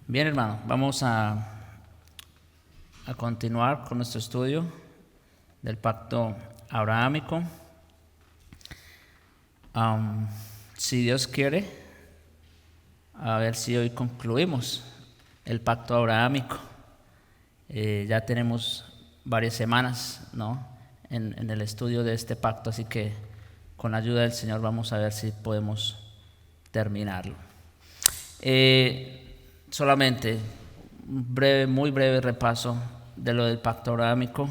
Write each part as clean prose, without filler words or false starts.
Bien, hermano, vamos a continuar con nuestro estudio del pacto abrahámico. Si Dios quiere, a ver si hoy concluimos el pacto abrahámico. Ya tenemos varias semanas, ¿no?, en el estudio de este pacto, así que con la ayuda del Señor vamos a ver si podemos terminarlo. Solamente un breve, muy breve repaso de lo del pacto abrahámico.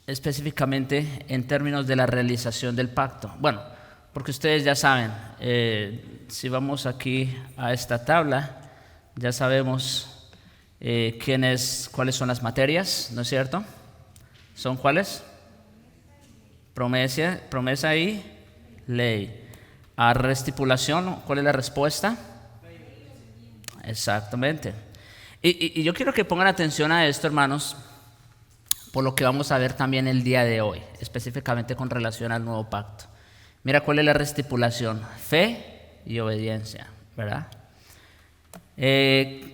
Específicamente en términos de la realización del pacto. Bueno, porque ustedes ya saben, si vamos aquí a esta tabla, ya sabemos cuáles son las materias, ¿no es cierto? ¿Son cuáles? Promesa y ley. A restipulación, ¿cuál es la respuesta? Exactamente. Y yo quiero que pongan atención a esto, hermanos, por lo que vamos a ver también el día de hoy, específicamente con relación al nuevo pacto. Mira cuál es la restipulación: fe y obediencia, ¿verdad?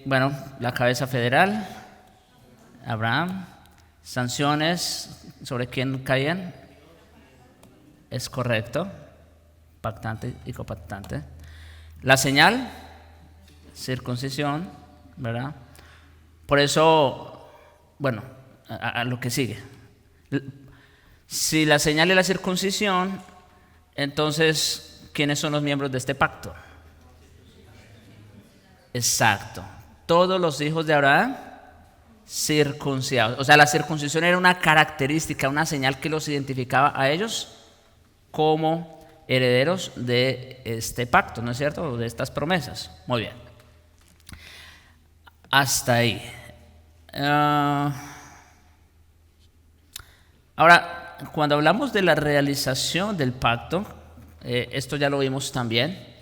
Bueno, la cabeza federal, Abraham. Sanciones, ¿sobre quién caían? Es correcto, pactante y copactante. La señal, circuncisión, ¿verdad? Por eso, bueno, a lo que sigue. Si la señal es la circuncisión, entonces, ¿quiénes son los miembros de este pacto? Exacto. Todos los hijos de Abraham circuncidados. O sea, la circuncisión era una característica, una señal que los identificaba a ellos como herederos de este pacto, ¿no es cierto?, de estas promesas. Muy bien. Hasta ahí. Ahora, cuando hablamos de la realización del pacto, esto ya lo vimos también,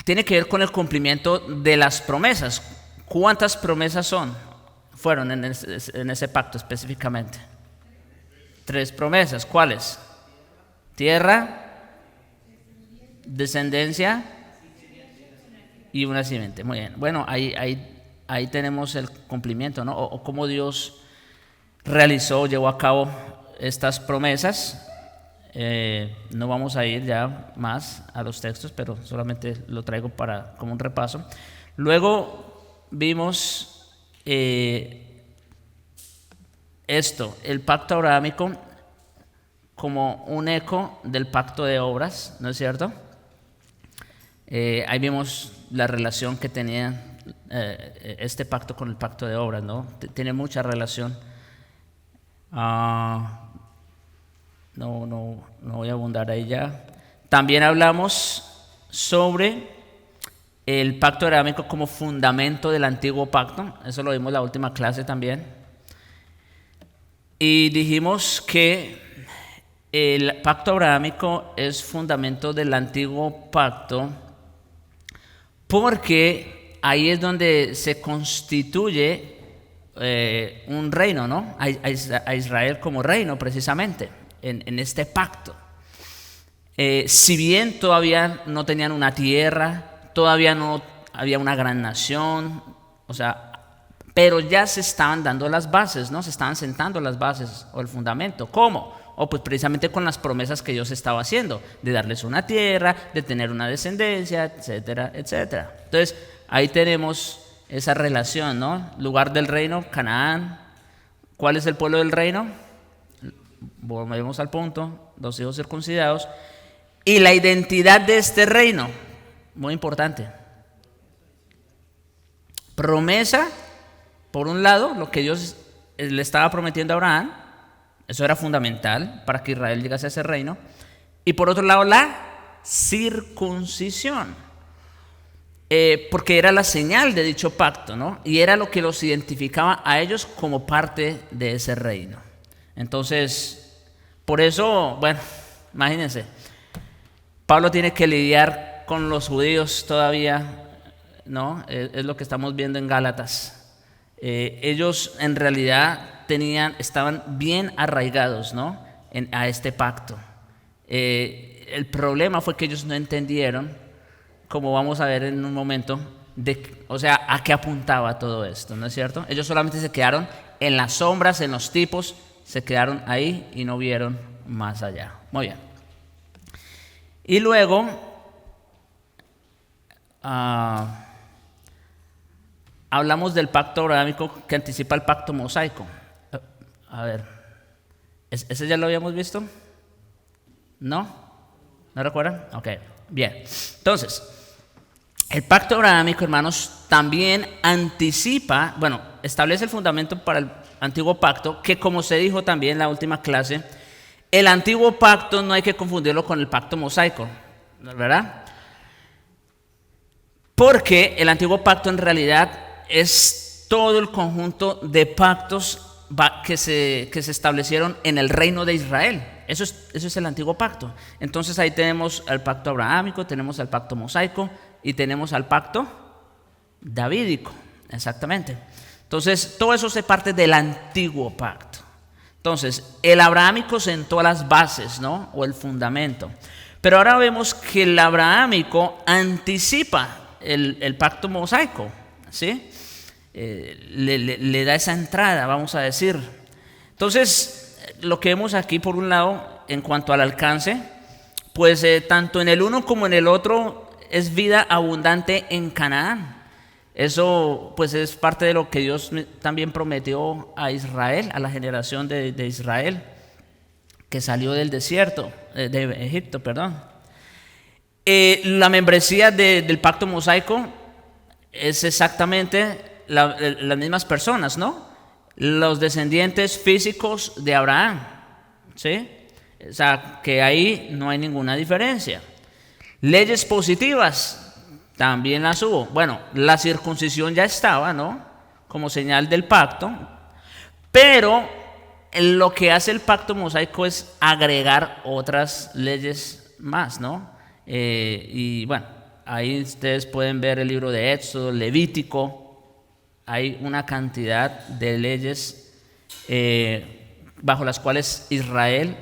tiene que ver con el cumplimiento de las promesas. ¿Cuántas promesas fueron en ese pacto específicamente? 3 promesas. ¿Cuáles? Tierra, descendencia y una simiente. Muy bien. Bueno, ahí tenemos el cumplimiento, ¿no? O cómo Dios llevó a cabo estas promesas. No vamos a ir ya más a los textos, pero solamente lo traigo como un repaso. Luego vimos el pacto abrahámico como un eco del pacto de obras, ¿no es cierto? Ahí vimos la relación que tenía este pacto con el pacto de obras, ¿no? Tiene mucha relación. No voy a abundar ahí ya. También hablamos sobre el pacto abrahámico como fundamento del antiguo pacto. Eso lo vimos en la última clase también. Y dijimos que el pacto abrahámico es fundamento del antiguo pacto porque ahí es donde se constituye un reino, ¿no? A Israel como reino, precisamente, en este pacto. Si bien todavía no tenían una tierra, todavía no había una gran nación, o sea, pero ya se estaban dando las bases, ¿no? Se estaban sentando las bases o el fundamento. ¿Cómo? Pues precisamente con las promesas que Dios estaba haciendo, de darles una tierra, de tener una descendencia, etcétera, etcétera. Entonces, ahí tenemos esa relación, ¿no? Lugar del reino, Canaán. ¿Cuál es el pueblo del reino? Volvemos al punto, 2 hijos circuncidados. Y la identidad de este reino, muy importante. Promesa, por un lado, lo que Dios le estaba prometiendo a Abraham, eso era fundamental para que Israel llegase a ese reino. Y por otro lado, la circuncisión, porque era la señal de dicho pacto, ¿no? Y era lo que los identificaba a ellos como parte de ese reino. Entonces, por eso, bueno, imagínense, Pablo tiene que lidiar con los judíos todavía, ¿no? Es lo que estamos viendo en Gálatas. Ellos en realidad estaban bien arraigados, ¿no?, a este pacto. El problema fue que ellos no entendieron, como vamos a ver en un momento, o sea, a qué apuntaba todo esto, ¿no es cierto? Ellos solamente se quedaron en las sombras, en los tipos, se quedaron ahí y no vieron más allá. Muy bien. Y luego, hablamos del pacto abrahámico que anticipa el pacto mosaico. A ver, ¿ese ya lo habíamos visto? ¿No? ¿No recuerdan? Ok, bien. Entonces, el pacto abrahámico, hermanos, también anticipa, bueno, establece el fundamento para el antiguo pacto, que como se dijo también en la última clase, el antiguo pacto no hay que confundirlo con el pacto mosaico, ¿verdad? Porque el antiguo pacto en realidad es todo el conjunto de pactos que se establecieron en el reino de Israel. Eso es el antiguo pacto. Entonces ahí tenemos el pacto abrahámico, tenemos el pacto mosaico y tenemos al pacto davídico, exactamente. Entonces todo eso se parte del antiguo pacto. Entonces el abrahámico sentó las bases, ¿no? O el fundamento. Pero ahora vemos que el abrahámico anticipa el pacto mosaico, ¿sí? Le da esa entrada, vamos a decir. Entonces, lo que vemos aquí, por un lado, en cuanto al alcance, pues tanto en el uno como en el otro es vida abundante en Canaán. Eso pues es parte de lo que Dios también prometió a Israel, a la generación de Israel, que salió del desierto, de Egipto, perdón. La membresía del pacto mosaico es exactamente las mismas personas, ¿no? Los descendientes físicos de Abraham, ¿sí? O sea, que ahí no hay ninguna diferencia. Leyes positivas, también las hubo. Bueno, la circuncisión ya estaba, ¿no? Como señal del pacto, pero lo que hace el pacto mosaico es agregar otras leyes más, ¿no? Y bueno, ahí ustedes pueden ver el libro de Éxodo, Levítico. Hay una cantidad de leyes bajo las cuales Israel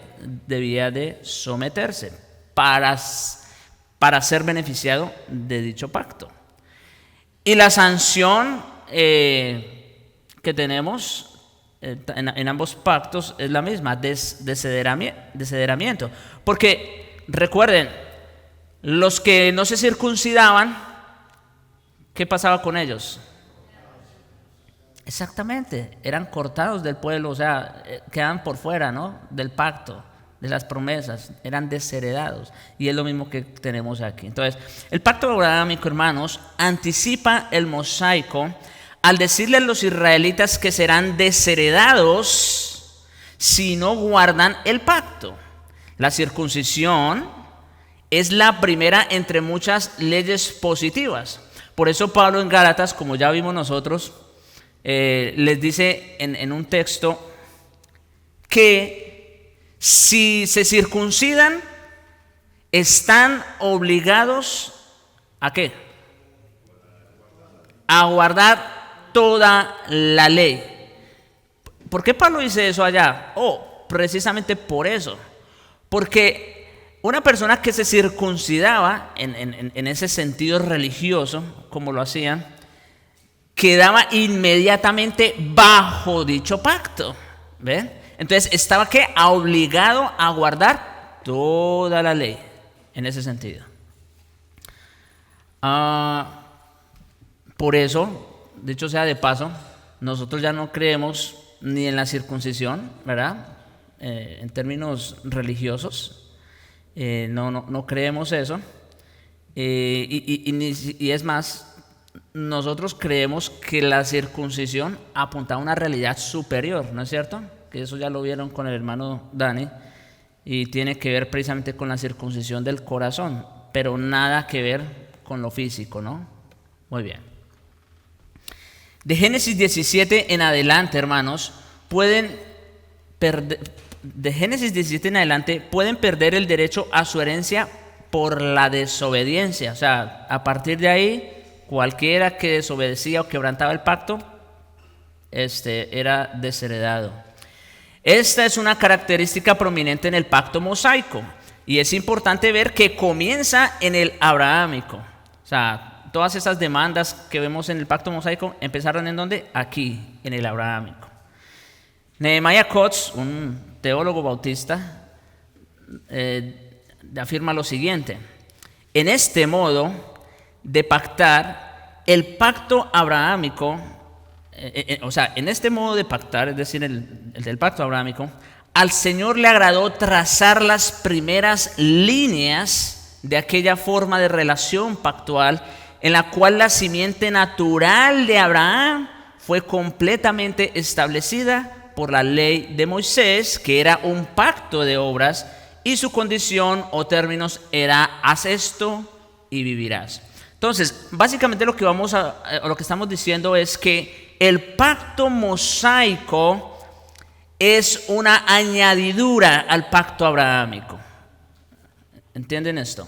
debía de someterse para ser beneficiado de dicho pacto. Y la sanción que tenemos en ambos pactos es la misma, desederamiento. Porque recuerden, los que no se circuncidaban, ¿qué pasaba con ellos? Exactamente, eran cortados del pueblo, o sea, quedaban por fuera, ¿no? Del pacto, de las promesas, eran desheredados. Y es lo mismo que tenemos aquí. Entonces, el pacto abrahámico, hermanos, anticipa el mosaico al decirle a los israelitas que serán desheredados si no guardan el pacto. La circuncisión es la primera entre muchas leyes positivas. Por eso Pablo en Gálatas, como ya vimos nosotros, les dice en un texto que si se circuncidan están obligados ¿a qué? A guardar toda la ley. ¿Por qué Pablo dice eso allá? Precisamente por eso. Porque una persona que se circuncidaba en ese sentido religioso, como lo hacían, quedaba inmediatamente bajo dicho pacto. ¿Ven? Entonces estaba ¿qué? Obligado a guardar toda la ley en ese sentido. Por eso, dicho sea de paso, nosotros ya no creemos ni en la circuncisión, ¿verdad? En términos religiosos. No creemos eso. Y es más, nosotros creemos que la circuncisión apunta a una realidad superior, ¿no es cierto? Que eso ya lo vieron con el hermano Dani, y tiene que ver precisamente con la circuncisión del corazón, pero nada que ver con lo físico, ¿no? Muy bien. De Génesis 17 en adelante, hermanos, pueden perder el derecho a su herencia por la desobediencia. O sea, a partir de ahí, cualquiera que desobedecía o quebrantaba el pacto, era desheredado. Esta es una característica prominente en el pacto mosaico, Y es importante ver que comienza en el abrahámico. O sea, todas esas demandas que vemos en el pacto mosaico empezaron ¿en dónde? Aquí, en el abrahámico. Nehemiah Coates, un teólogo bautista, afirma lo siguiente: en este modo de pactar, el pacto abrahámico, en este modo de pactar, es decir, el del pacto abrahámico, al Señor le agradó trazar las primeras líneas de aquella forma de relación pactual en la cual la simiente natural de Abraham fue completamente establecida por la ley de Moisés, que era un pacto de obras, y su condición o términos era: haz esto y vivirás. Entonces, básicamente lo que estamos diciendo es que el pacto mosaico es una añadidura al pacto abrahámico. ¿Entienden esto?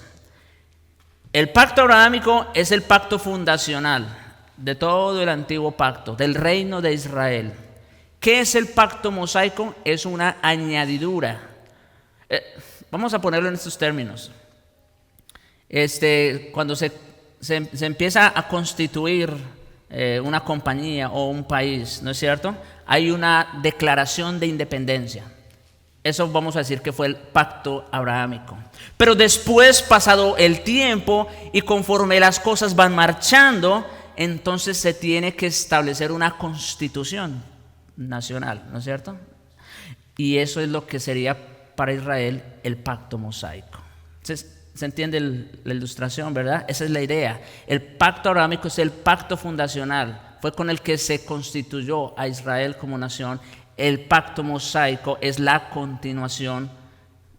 El pacto abrahámico es el pacto fundacional de todo el antiguo pacto, del reino de Israel. ¿Qué es el pacto mosaico? Es una añadidura. Vamos a ponerlo en estos términos. Cuando se empieza a constituir una compañía o un país, ¿no es cierto? Hay una declaración de independencia. Eso vamos a decir que fue el pacto abrahámico. Pero después, pasado el tiempo y conforme las cosas van marchando, entonces se tiene que establecer una constitución nacional, ¿no es cierto? Y eso es lo que sería para Israel el pacto mosaico. ¿Se entiende la ilustración, verdad? Esa es la idea. El pacto abrahámico es el pacto fundacional. Fue con el que se constituyó a Israel como nación. El pacto mosaico es la continuación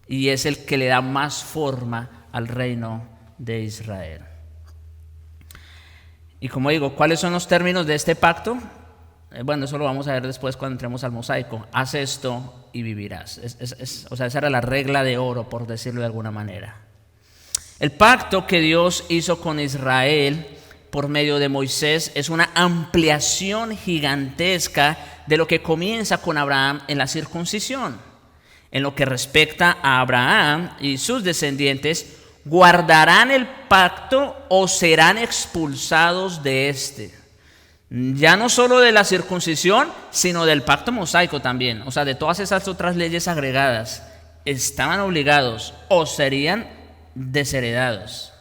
y es el que le da más forma al reino de Israel. Y como digo, ¿cuáles son los términos de este pacto? Bueno, eso lo vamos a ver después cuando entremos al mosaico. Haz esto y vivirás. Esa era la regla de oro, por decirlo de alguna manera. El pacto que Dios hizo con Israel por medio de Moisés es una ampliación gigantesca de lo que comienza con Abraham en la circuncisión. En lo que respecta a Abraham y sus descendientes, guardarán el pacto o serán expulsados de este. Ya no solo de la circuncisión, sino del pacto mosaico también. O sea, de todas esas otras leyes agregadas, estaban obligados o serían desheredados.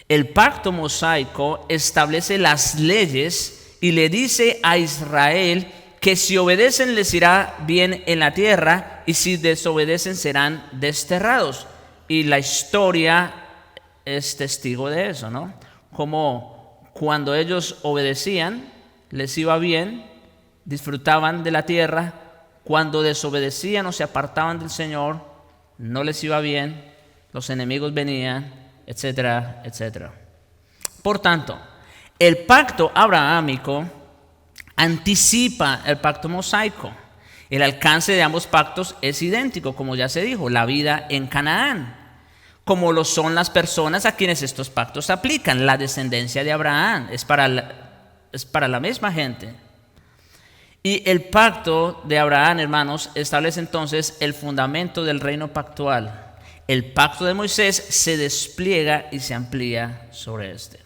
El pacto mosaico establece las leyes y le dice a Israel que si obedecen les irá bien en la tierra y si desobedecen serán desterrados. Y la historia es testigo de eso, ¿no? Como cuando ellos obedecían les iba bien, disfrutaban de la tierra. Cuando desobedecían o se apartaban del Señor, no les iba bien, los enemigos venían, etcétera, etcétera. Por tanto, el pacto abrahámico anticipa el pacto mosaico. El alcance de ambos pactos es idéntico, como ya se dijo, la vida en Canaán, como lo son las personas a quienes estos pactos se aplican. La descendencia de Abraham es para la misma gente. Y el pacto de Abraham, hermanos, establece entonces el fundamento del reino pactual. El pacto de Moisés se despliega y se amplía sobre este.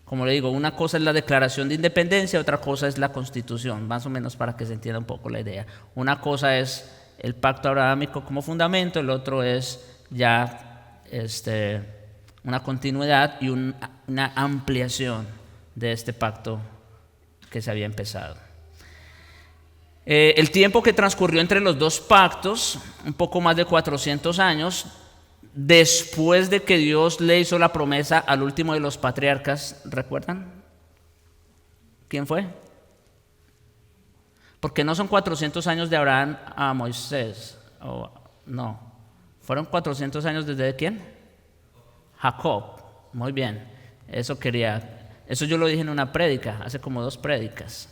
Como le digo, una cosa es la declaración de independencia, otra cosa es la constitución, más o menos para que se entienda un poco la idea. Una cosa es el pacto abrahámico como fundamento, el otro es ya una continuidad y una ampliación de este pacto que se había empezado. El tiempo que transcurrió entre los dos pactos, un poco más de 400 años, después de que Dios le hizo la promesa al último de los patriarcas, ¿recuerdan? ¿Quién fue? Porque no son 400 años de Abraham a Moisés, no. ¿Fueron 400 años desde quién? Jacob. Muy bien. Eso yo lo dije en una prédica, hace como 2 prédicas.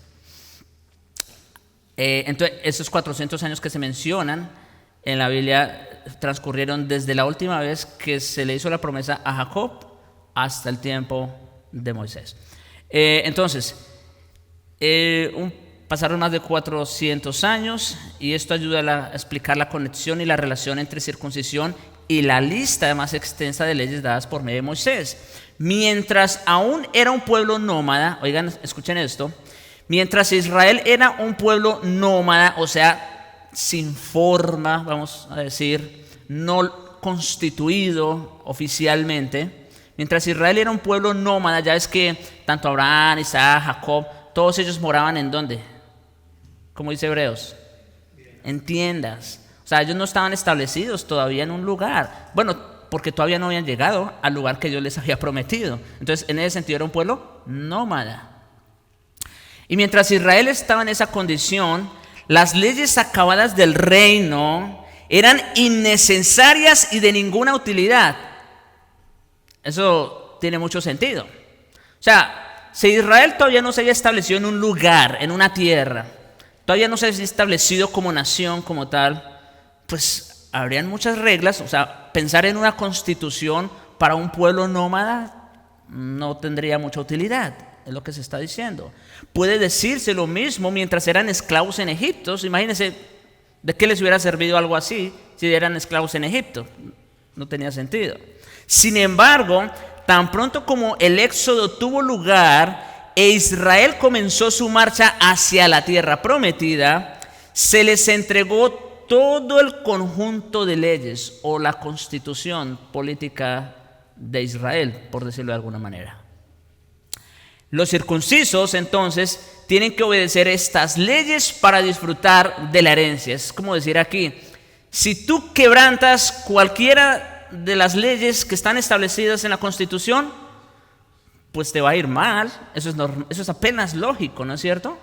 Entonces, esos 400 años que se mencionan en la Biblia transcurrieron desde la última vez que se le hizo la promesa a Jacob hasta el tiempo de Moisés. Entonces, un Pasaron más de 400 años y esto ayuda a explicar la conexión y la relación entre circuncisión y la lista más extensa de leyes dadas por medio de Moisés. Mientras aún era un pueblo nómada, oigan, escuchen esto, mientras Israel era un pueblo nómada, o sea, sin forma, vamos a decir, no constituido oficialmente, mientras Israel era un pueblo nómada, ya es que tanto Abraham, Isaac, Jacob, todos ellos moraban ¿en dónde? Como dice Hebreos, en tiendas. O sea, ellos no estaban establecidos todavía en un lugar. Bueno, porque todavía no habían llegado al lugar que Dios les había prometido. Entonces, en ese sentido era un pueblo nómada. Y mientras Israel estaba en esa condición, las leyes acabadas del reino eran innecesarias y de ninguna utilidad. Eso tiene mucho sentido. O sea, si Israel todavía no se había establecido en un lugar, en una tierra, todavía no se había establecido como nación, como tal, pues habrían muchas reglas. O sea, pensar en una constitución para un pueblo nómada no tendría mucha utilidad, es lo que se está diciendo. Puede decirse lo mismo mientras eran esclavos en Egipto. Imagínense, ¿de qué les hubiera servido algo así si eran esclavos en Egipto? No tenía sentido. Sin embargo, tan pronto como el éxodo tuvo lugar e Israel comenzó su marcha hacia la tierra prometida, se les entregó todo el conjunto de leyes o la constitución política de Israel, por decirlo de alguna manera. Los circuncisos entonces tienen que obedecer estas leyes para disfrutar de la herencia. Es como decir aquí, si tú quebrantas cualquiera de las leyes que están establecidas en la Constitución, pues te va a ir mal. Eso es apenas lógico, ¿no es cierto?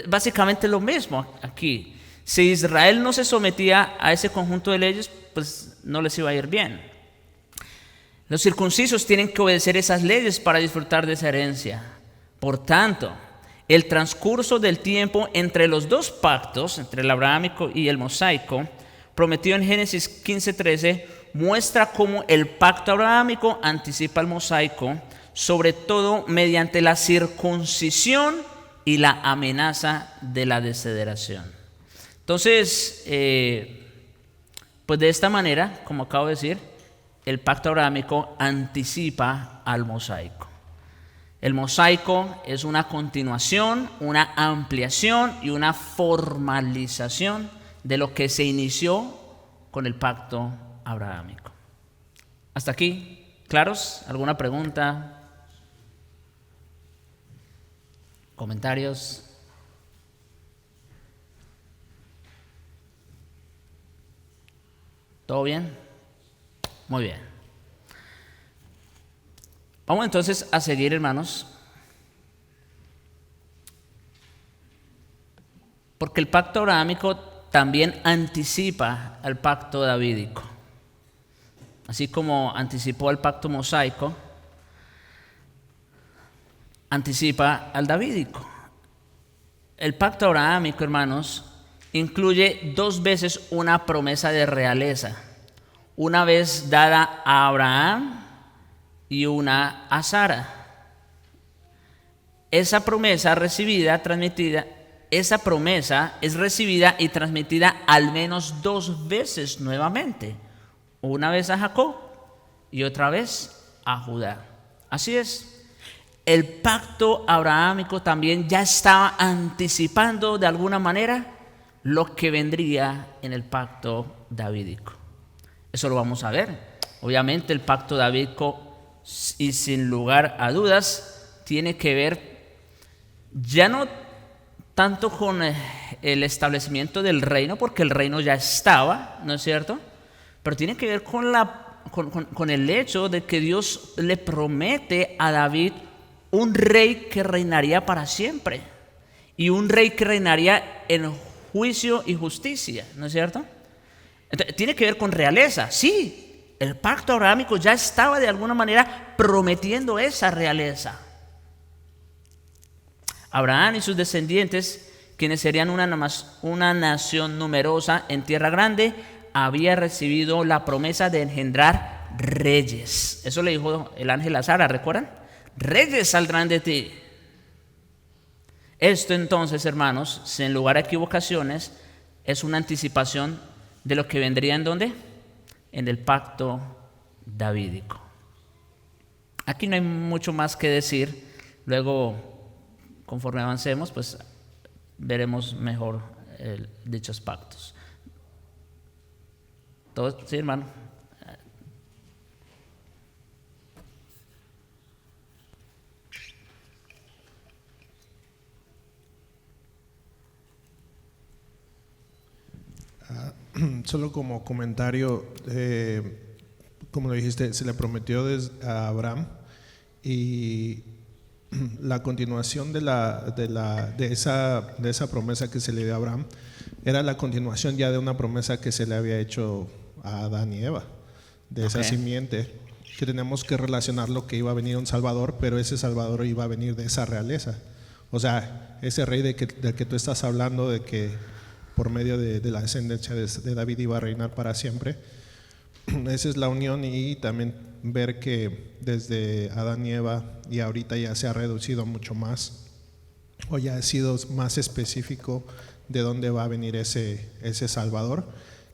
Básicamente lo mismo aquí. Si Israel no se sometía a ese conjunto de leyes, pues no les iba a ir bien. Los circuncisos tienen que obedecer esas leyes para disfrutar de esa herencia. Por tanto, el transcurso del tiempo entre los dos pactos, entre el abrahámico y el mosaico, prometido en Génesis 15:13, muestra cómo el pacto abrahámico anticipa al mosaico, sobre todo mediante la circuncisión y la amenaza de la desheredación. Entonces, pues de esta manera, como acabo de decir, el pacto abrahámico anticipa al mosaico. El mosaico es una continuación, una ampliación y una formalización de lo que se inició con el pacto abrahámico. ¿Hasta aquí? ¿Claros? ¿Alguna pregunta? ¿Comentarios? ¿Todo bien? Muy bien. Vamos entonces a seguir, hermanos. Porque el pacto abrahámico también anticipa al pacto davídico. Así como anticipó el pacto mosaico, anticipa al davídico. El pacto abrahámico, hermanos, incluye 2 veces una promesa de realeza. Una vez dada a Abraham y una a Sara. Esa promesa es recibida y transmitida al menos 2 veces nuevamente. Una vez a Jacob y otra vez a Judá. Así es. El pacto abrahámico también ya estaba anticipando de alguna manera lo que vendría en el pacto davídico. Eso lo vamos a ver. Obviamente el pacto davídico, y sin lugar a dudas, tiene que ver ya no tanto con el establecimiento del reino, porque el reino ya estaba, ¿no es cierto? Pero tiene que ver con el hecho de que Dios le promete a David un rey que reinaría para siempre y un rey que reinaría en juicio y justicia, ¿no es cierto? Entonces, tiene que ver con realeza, sí. El pacto abrahámico ya estaba de alguna manera prometiendo esa realeza. Abraham y sus descendientes, quienes serían una nación numerosa en tierra grande, había recibido la promesa de engendrar reyes. Eso le dijo el ángel a Sara, ¿recuerdan? Reyes saldrán de ti. Esto entonces, hermanos, sin lugar a equivocaciones, es una anticipación de lo que vendría en ¿dónde? En el pacto davídico. Aquí no hay mucho más que decir. Luego, conforme avancemos, pues veremos mejor dichos pactos. ¿Todos? Sí, hermano. Solo como comentario, como lo dijiste, se le prometió a Abraham, y la continuación de esa promesa que se le dio a Abraham era la continuación ya de una promesa que se le había hecho a Adán y Eva, de esa simiente, que tenemos que relacionar lo que iba a venir un Salvador, pero ese Salvador iba a venir de esa realeza. O sea, ese rey del que tú estás hablando, de que por medio de la descendencia de David iba a reinar para siempre. Esa es la unión, y también ver que desde Adán y Eva y ahorita ya se ha reducido mucho más, o ya ha sido más específico de dónde va a venir ese Salvador,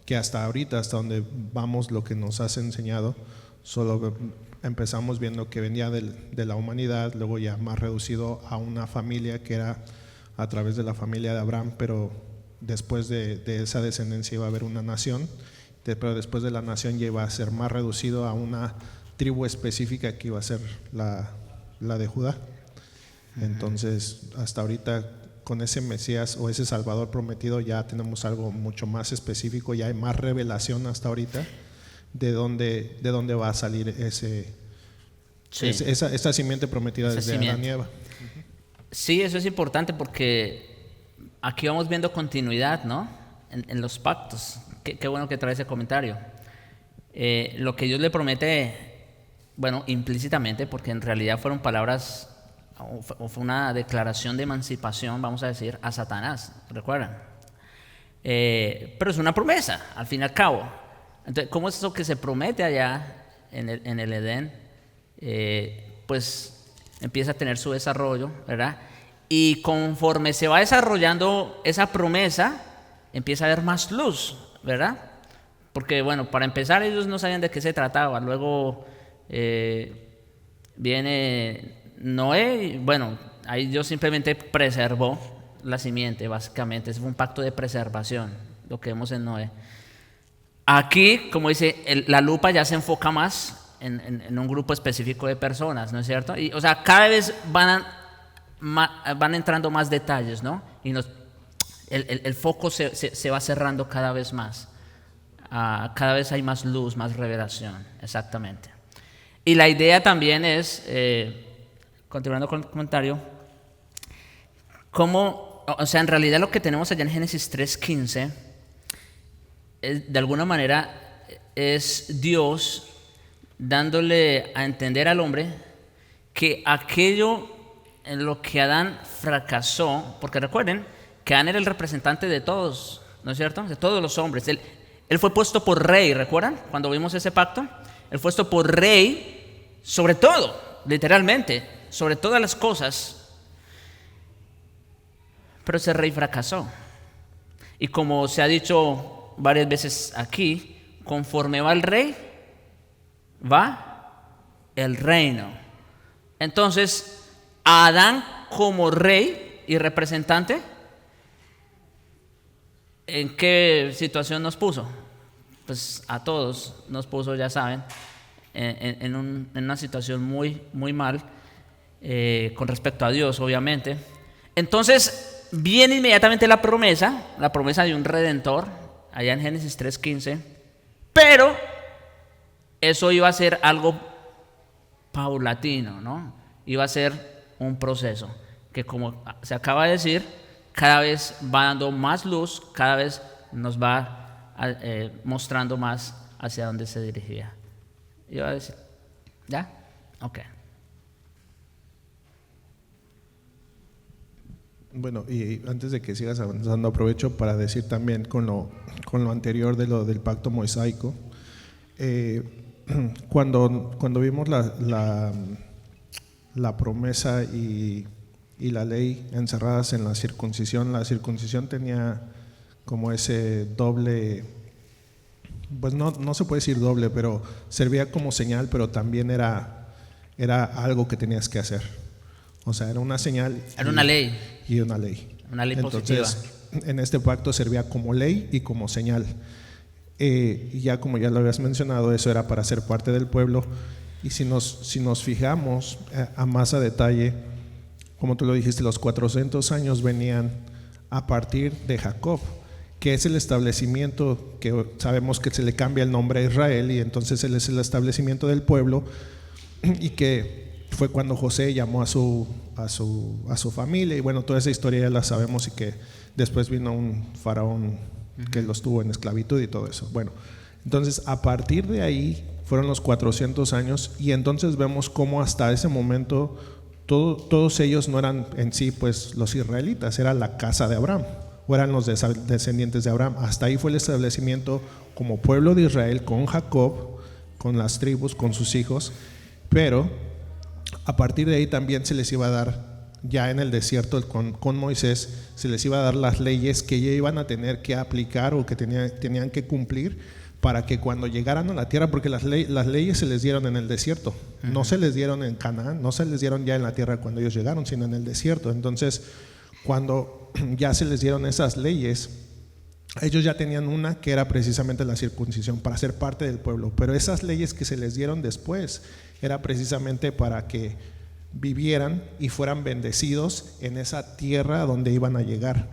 que hasta ahorita, hasta donde vamos, lo que nos has enseñado, solo empezamos viendo que venía de la humanidad, luego ya más reducido a una familia que era a través de la familia de Abraham, pero después de esa descendencia iba a haber una nación, pero después de la nación ya iba a ser más reducido a una tribu específica que iba a ser la de Judá. Entonces, hasta ahorita, con ese Mesías o ese Salvador prometido, ya tenemos algo mucho más específico, ya hay más revelación hasta ahorita de dónde va a salir esa simiente prometida desde Adán y Eva. Sí, eso es importante porque aquí vamos viendo continuidad, ¿no? En los pactos. Qué bueno que trae ese comentario. Lo que Dios le promete, bueno, implícitamente, porque en realidad fueron palabras, o fue una declaración de emancipación, vamos a decir, a Satanás, ¿recuerdan? Pero es una promesa, al fin y al cabo. Entonces, ¿cómo es eso que se promete allá en el Edén? Pues empieza a tener su desarrollo, ¿verdad? Y conforme se va desarrollando esa promesa, empieza a haber más luz, ¿verdad? Porque, bueno, para empezar, ellos no sabían de qué se trataba. Luego viene Noé, y bueno, ahí Dios simplemente preservó la simiente, básicamente. Es un pacto de preservación, lo que vemos en Noé. Aquí, como dice, la lupa ya se enfoca más en un grupo específico de personas, ¿no es cierto? Y, o sea, cada vez van entrando más detalles, ¿no? Y el foco se va cerrando cada vez más. Cada vez hay más luz, más revelación, exactamente. Y la idea también es, continuando con el comentario, cómo, o sea, en realidad lo que tenemos allá en Génesis 3:15, de alguna manera es Dios dándole a entender al hombre que aquello en lo que Adán fracasó, porque recuerden que Adán era el representante de todos, ¿no es cierto? De todos los hombres. Él fue puesto por rey, ¿recuerdan? Cuando vimos ese pacto, él fue puesto por rey sobre todo, literalmente, sobre todas las cosas. Pero ese rey fracasó. Y como se ha dicho varias veces aquí, conforme va el rey, va el reino. Entonces, Adán como rey y representante, ¿en qué situación nos puso? Pues a todos nos puso, ya saben, en una situación muy, muy mal, con respecto a Dios, obviamente. Entonces viene inmediatamente la promesa de un redentor, allá en Génesis 3:15, pero eso iba a ser algo paulatino, ¿no? Iba a ser un proceso que, como se acaba de decir, cada vez va dando más luz, cada vez nos va mostrando más hacia dónde se dirigía. Iba a decir, ¿ya? Ok. Bueno, y antes de que sigas avanzando, aprovecho para decir también con lo anterior del pacto mosaico, cuando vimos la promesa y y la ley encerradas en la circuncisión. La circuncisión tenía como ese doble, pues no se puede decir doble, pero servía como señal, pero también era algo que tenías que hacer. O sea, era una señal. Era una ley. Y una ley. Una ley Entonces, positiva. En este pacto servía como ley y como señal. Y ya como ya lo habías mencionado, eso era para ser parte del pueblo. Y si nos fijamos a más a detalle, como tú lo dijiste, los 400 años venían a partir de Jacob, que es el establecimiento que sabemos que se le cambia el nombre a Israel, y entonces él es el establecimiento del pueblo, y que fue cuando José llamó a su familia, y bueno, toda esa historia ya la sabemos, y que después vino un faraón que los tuvo en esclavitud y todo eso. Bueno, entonces a partir de ahí fueron los 400 años, y entonces vemos cómo hasta ese momento todos ellos no eran en sí pues los israelitas, era la casa de Abraham, o eran los descendientes de Abraham. Hasta ahí fue el establecimiento como pueblo de Israel con Jacob, con las tribus, con sus hijos, pero a partir de ahí también se les iba a dar, ya en el desierto con Moisés, se les iba a dar las leyes que ya iban a tener que aplicar o que tenían que cumplir para que cuando llegaran a la tierra, porque las leyes se les dieron en el desierto, no se les dieron en Canaán, no se les dieron ya en la tierra cuando ellos llegaron, sino en el desierto. Entonces, cuando ya se les dieron esas leyes, ellos ya tenían una que era precisamente la circuncisión para ser parte del pueblo, pero esas leyes que se les dieron después era precisamente para que vivieran y fueran bendecidos en esa tierra donde iban a llegar.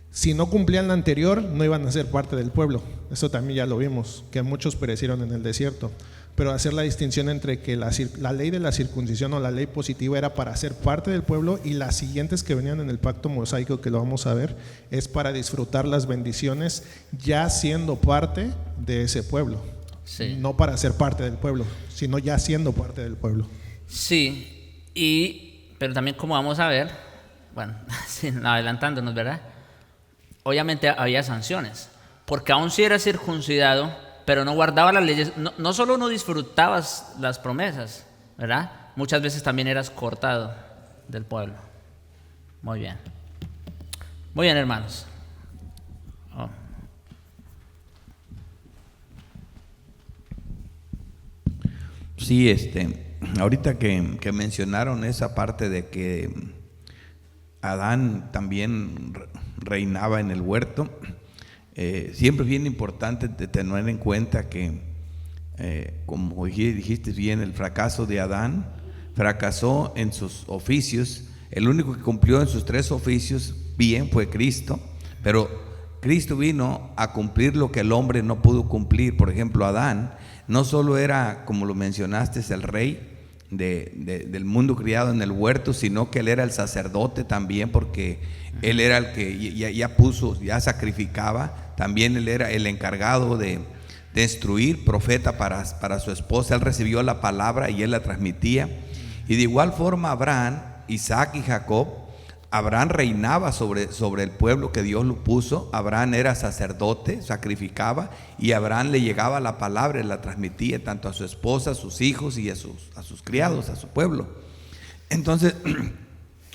Si no cumplían la anterior, no iban a ser parte del pueblo. Eso también ya lo vimos, que muchos perecieron en el desierto. Pero hacer la distinción entre que la ley de la circuncisión o la ley positiva era para ser parte del pueblo, y las siguientes que venían en el pacto mosaico, que lo vamos a ver, es para disfrutar las bendiciones ya siendo parte de ese pueblo. Sí. No para ser parte del pueblo, sino ya siendo parte del pueblo. Sí, pero también, como vamos a ver, bueno, adelantándonos, ¿verdad? Obviamente había sanciones, porque aún si eras circuncidado, pero no guardabas las leyes, no solo no disfrutabas las promesas, ¿verdad? Muchas veces también eras cortado del pueblo. Muy bien, hermanos. Sí, ahorita que mencionaron esa parte de que Adán también reinaba en el huerto, siempre es bien importante tener en cuenta que, como dijiste bien, el fracaso de Adán, fracasó en sus oficios. El único que cumplió en sus 3 oficios bien fue Cristo, pero Cristo vino a cumplir lo que el hombre no pudo cumplir. Por ejemplo, Adán no solo era, como lo mencionaste, el rey del mundo criado en el huerto, sino que él era el sacerdote también, porque él era el que ya sacrificaba. También él era el encargado de instruir, profeta para su esposa. Él recibió la palabra y él la transmitía. Y de igual forma Abraham, Isaac y Jacob, Abraham reinaba sobre el pueblo que Dios lo puso. Abraham era sacerdote, sacrificaba, y Abraham le llegaba la palabra y la transmitía tanto a su esposa, a sus hijos y a sus criados, a su pueblo. Entonces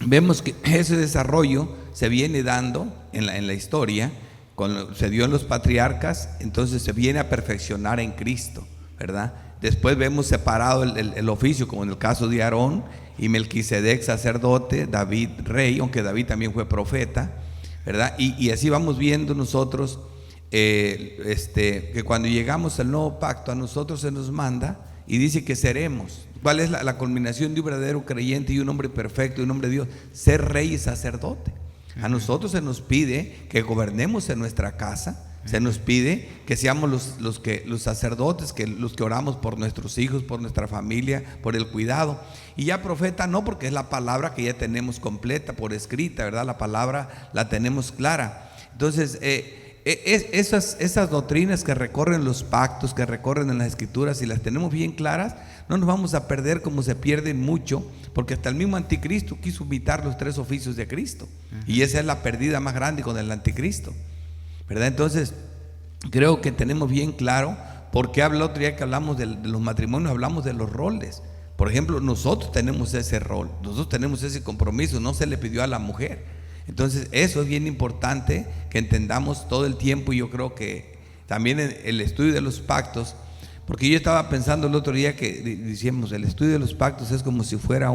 vemos que ese desarrollo se viene dando en la historia, se dio en los patriarcas, entonces se viene a perfeccionar en Cristo, ¿verdad? Después vemos separado el oficio, como en el caso de Aarón, y Melquisedec sacerdote, David rey, aunque David también fue profeta, ¿verdad? Y así vamos viendo nosotros que cuando llegamos al nuevo pacto, a nosotros se nos manda y dice que seremos. ¿Cuál es la culminación de un verdadero creyente y un hombre perfecto y un hombre de Dios? Ser rey y sacerdote. A nosotros se nos pide que gobernemos en nuestra casa. Se nos pide que seamos los sacerdotes, los que oramos por nuestros hijos, por nuestra familia, por el cuidado. Y ya profeta no, porque es la palabra que ya tenemos completa por escrita, ¿verdad? La palabra la tenemos clara. Entonces, esas doctrinas que recorren los pactos, que recorren en las escrituras, si las tenemos bien claras, no nos vamos a perder como se pierden mucho, porque hasta el mismo anticristo quiso imitar los 3 oficios de Cristo. Y esa es la pérdida más grande con el anticristo, ¿verdad? Entonces, creo que tenemos bien claro por qué habla otro día que hablamos de los matrimonios, hablamos de los roles. Por ejemplo, nosotros tenemos ese rol, nosotros tenemos ese compromiso, no se le pidió a la mujer. Entonces eso es bien importante que entendamos todo el tiempo. Y yo creo que también el estudio de los pactos, porque yo estaba pensando el otro día que decíamos, el estudio de los pactos es como si fuera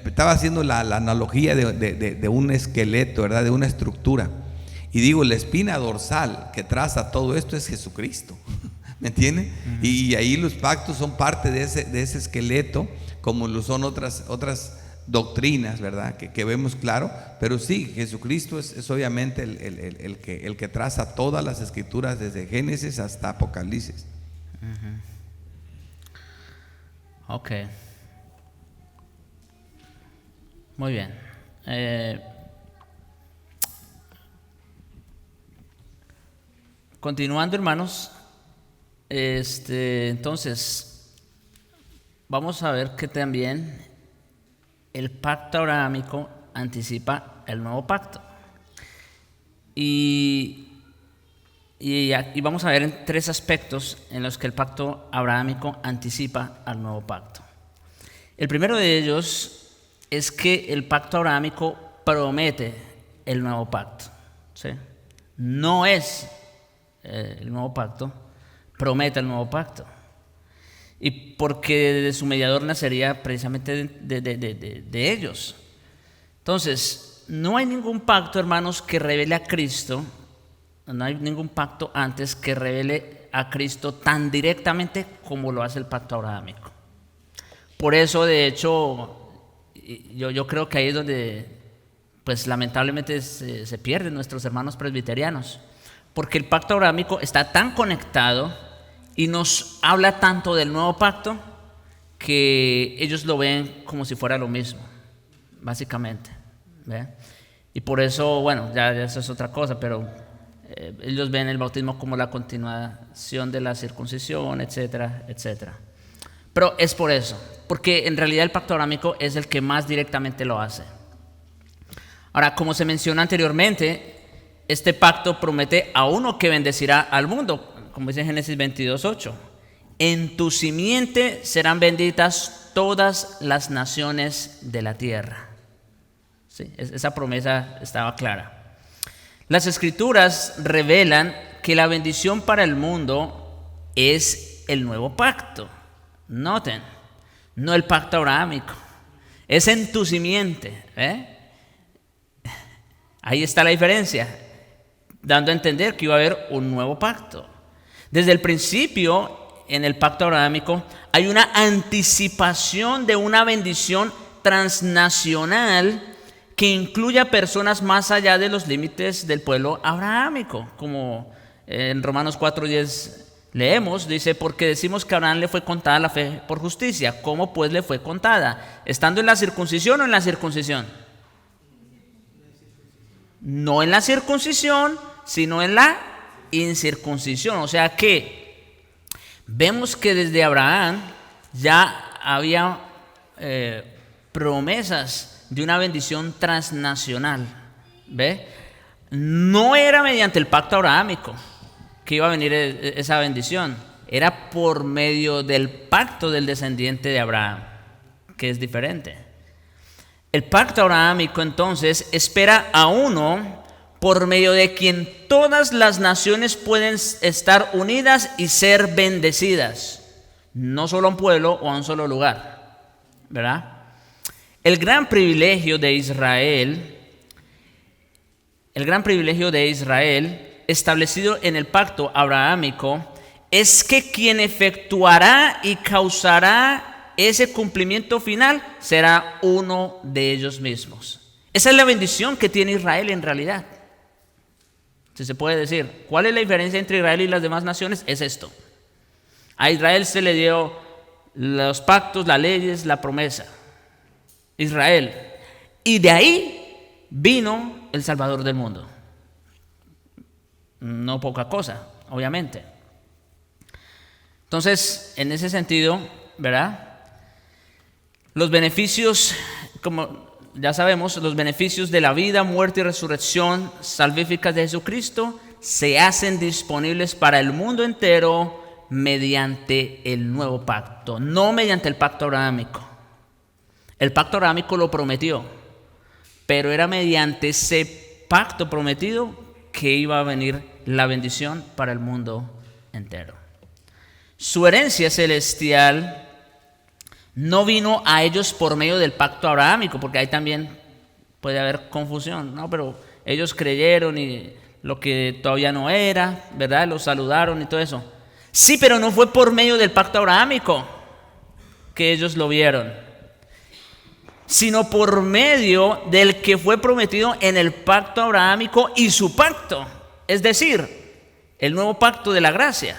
estaba haciendo la analogía de un esqueleto, ¿verdad? De una estructura. Y digo, la espina dorsal que traza todo esto es Jesucristo. ¿Me entiende? Uh-huh. Y ahí los pactos son parte de ese esqueleto, como lo son otras doctrinas, ¿verdad? Que vemos claro. Pero sí, Jesucristo es obviamente el que traza todas las escrituras desde Génesis hasta Apocalipsis. Uh-huh. Ok. Muy bien. Continuando, hermanos, entonces vamos a ver que también el pacto abrahámico anticipa el nuevo pacto. Y vamos a ver en 3 aspectos en los que el pacto abrahámico anticipa al nuevo pacto. El primero de ellos es que el pacto abrahámico promete el nuevo pacto, ¿sí? No es el nuevo pacto, promete el nuevo pacto. Y porque de su mediador nacería precisamente de ellos. Entonces, no hay ningún pacto, hermanos, que revele a Cristo. No hay ningún pacto antes que revele a Cristo tan directamente como lo hace el pacto abrahámico. Por eso, de hecho, yo creo que ahí es donde, pues lamentablemente se pierden nuestros hermanos presbiterianos. Porque el pacto abrahámico está tan conectado y nos habla tanto del nuevo pacto que ellos lo ven como si fuera lo mismo, básicamente, ¿ve? Y por eso, bueno, ya eso es otra cosa, pero ellos ven el bautismo como la continuación de la circuncisión, etcétera, etcétera. Pero es por eso, porque en realidad el pacto abrahámico es el que más directamente lo hace. Ahora, como se menciona anteriormente, este pacto promete a uno que bendecirá al mundo, como dice en Génesis 22:8. En tu simiente serán benditas todas las naciones de la tierra. Sí, esa promesa estaba clara. Las escrituras revelan que la bendición para el mundo es el nuevo pacto. Noten, no el pacto abrahámico. Es en tu simiente. Ahí está la diferencia, dando a entender que iba a haber un nuevo pacto. Desde el principio, en el pacto abrahámico, hay una anticipación de una bendición transnacional que incluye a personas más allá de los límites del pueblo abrahámico. Como en Romanos 4:10 leemos, dice, porque decimos que a Abraham le fue contada la fe por justicia. ¿Cómo pues le fue contada? ¿Estando en la circuncisión o en la circuncisión? No en la circuncisión, sino en la incircuncisión. O sea que vemos que desde Abraham ya había promesas de una bendición transnacional. ¿Ve? No era mediante el pacto abrahámico que iba a venir esa bendición, era por medio del pacto del descendiente de Abraham, que es diferente. El pacto abrahámico entonces espera a uno por medio de quien todas las naciones pueden estar unidas y ser bendecidas, no solo a un pueblo o a un solo lugar, ¿verdad? El gran privilegio de Israel establecido en el pacto abrahámico es que quien efectuará y causará ese cumplimiento final será uno de ellos mismos. Esa es la bendición que tiene Israel en realidad. Si se puede decir, ¿cuál es la diferencia entre Israel y las demás naciones? Es esto. A Israel se le dio los pactos, las leyes, la promesa. Israel. Y de ahí vino el Salvador del mundo. No poca cosa, obviamente. Entonces, en ese sentido, ¿verdad? Los beneficios, como ya sabemos, los beneficios de la vida, muerte y resurrección salvíficas de Jesucristo se hacen disponibles para el mundo entero mediante el nuevo pacto, no mediante el pacto abrahámico. El pacto abrahámico lo prometió, pero era mediante ese pacto prometido que iba a venir la bendición para el mundo entero. Su herencia celestial no vino a ellos por medio del pacto abrahámico, porque ahí también puede haber confusión, ¿no? Pero ellos creyeron y lo que todavía no era, ¿verdad? Los saludaron y todo eso. Sí, pero no fue por medio del pacto abrahámico que ellos lo vieron, sino por medio del que fue prometido en el pacto abrahámico y su pacto, es decir, el nuevo pacto de la gracia.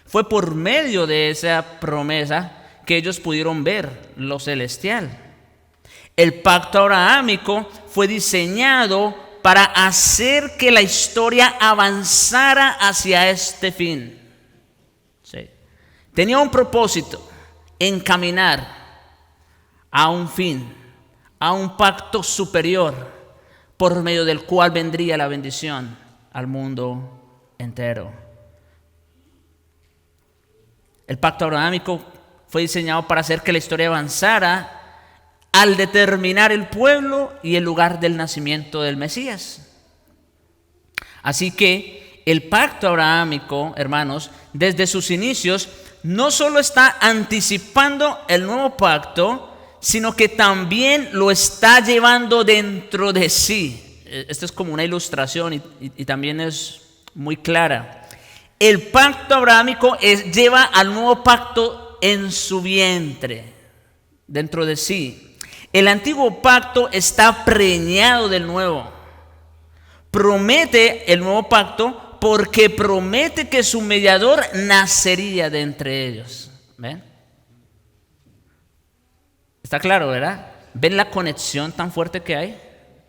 Fue por medio de esa promesa que ellos pudieron ver lo celestial. El pacto abrahámico fue diseñado para hacer que la historia avanzara hacia este fin. Sí. Tenía un propósito: encaminar a un fin, a un pacto superior, por medio del cual vendría la bendición al mundo entero. El pacto abrahámico fue diseñado para hacer que la historia avanzara al determinar el pueblo y el lugar del nacimiento del Mesías. Así que el pacto abrahámico, hermanos, desde sus inicios, no solo está anticipando el nuevo pacto, sino que también lo está llevando dentro de sí. Esto es como una ilustración y también es muy clara. El pacto abrahámico lleva al nuevo pacto en su vientre, dentro de sí. El antiguo pacto está preñado del nuevo. Promete el nuevo pacto porque promete que su mediador nacería de entre ellos. ¿Ven? Está claro, ¿verdad? ¿Ven la conexión tan fuerte que hay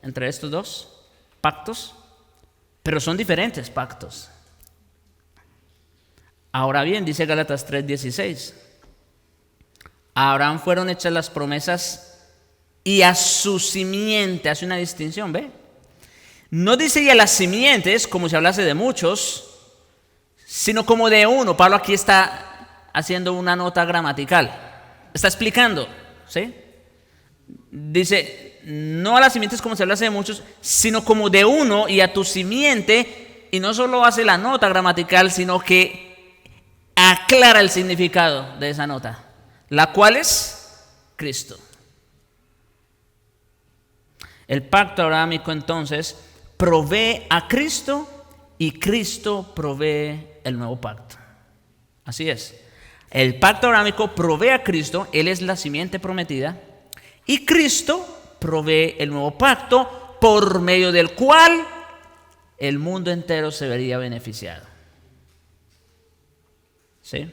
entre estos dos pactos? Pero son diferentes pactos. Ahora bien, dice Gálatas 3:16, a Abraham fueron hechas las promesas y a su simiente, hace una distinción, ¿ve? No dice y a las simientes como si hablase de muchos, sino como de uno. Pablo aquí está haciendo una nota gramatical, está explicando, ¿sí? Dice, no a las simientes como si hablase de muchos, sino como de uno y a tu simiente, y no solo hace la nota gramatical, sino que aclara el significado de esa nota, la cual es Cristo. El pacto abrahámico entonces provee a Cristo y Cristo provee el nuevo pacto. Así es. El pacto abrahámico provee a Cristo, Él es la simiente prometida, y Cristo provee el nuevo pacto por medio del cual el mundo entero se vería beneficiado. ¿Sí?